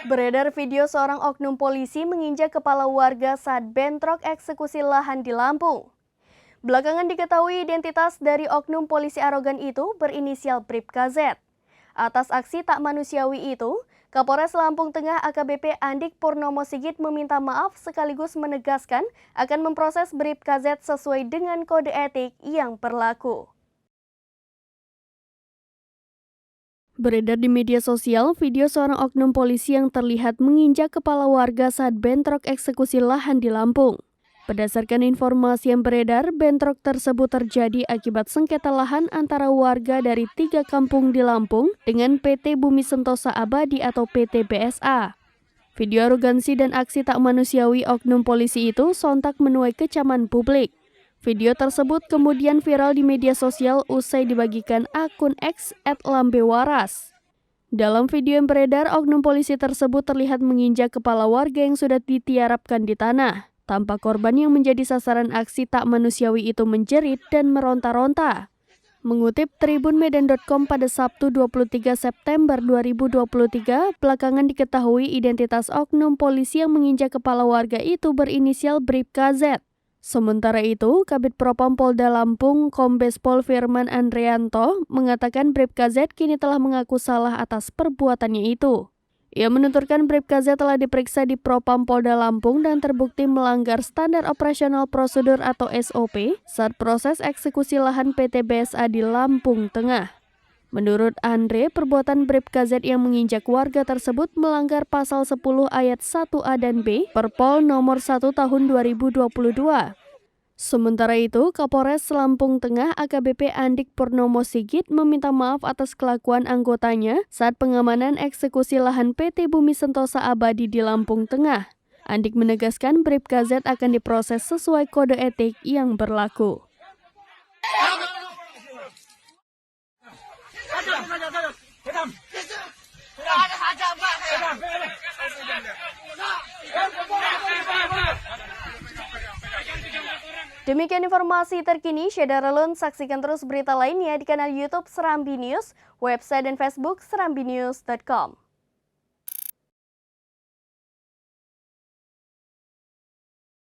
Beredar video seorang oknum polisi menginjak kepala warga saat bentrok eksekusi lahan di Lampung. Belakangan diketahui identitas dari oknum polisi arogan itu berinisial Bribka Z. Atas aksi tak manusiawi itu, Kapolres Lampung Tengah AKBP Andik Purnomo Sigit meminta maaf sekaligus menegaskan akan memproses Bribka Z sesuai dengan kode etik yang berlaku. Beredar di media sosial video seorang oknum polisi yang terlihat menginjak kepala warga saat bentrok eksekusi lahan di Lampung. Berdasarkan informasi yang beredar, bentrok tersebut terjadi akibat sengketa lahan antara warga dari 3 kampung di Lampung dengan PT Bumi Sentosa Abadi atau PT BSA. Video arogansi dan aksi tak manusiawi oknum polisi itu sontak menuai kecaman publik. Video tersebut kemudian viral di media sosial usai dibagikan akun X @lambewaras. Dalam video yang beredar, oknum polisi tersebut terlihat menginjak kepala warga yang sudah ditiarapkan di tanah. Tampak korban yang menjadi sasaran aksi tak manusiawi itu menjerit dan meronta-ronta. Mengutip tribunmedan.com pada Sabtu 23 September 2023, belakangan diketahui identitas oknum polisi yang menginjak kepala warga itu berinisial Bribka Z. Sementara itu, Kabid Propam Polda Lampung, Kombes Pol Firman Andrianto, mengatakan Bribka Z kini telah mengaku salah atas perbuatannya itu. Ia menuturkan Bribka Z telah diperiksa di Propam Polda Lampung dan terbukti melanggar Standar Operasional Prosedur atau SOP saat proses eksekusi lahan PT BSA di Lampung Tengah. Menurut Andre, perbuatan Bribka Z yang menginjak warga tersebut melanggar pasal 10 ayat 1A dan B Perpol nomor 1 tahun 2022. Sementara itu, Kapolres Lampung Tengah AKBP Andik Purnomo Sigit meminta maaf atas kelakuan anggotanya saat pengamanan eksekusi lahan PT Bumi Sentosa Abadi di Lampung Tengah. Andik menegaskan Bribka Z akan diproses sesuai kode etik yang berlaku. Demikian informasi terkini, Syederalun saksikan terus berita lainnya di kanal YouTube Serambi News, website dan Facebook serambinews.com.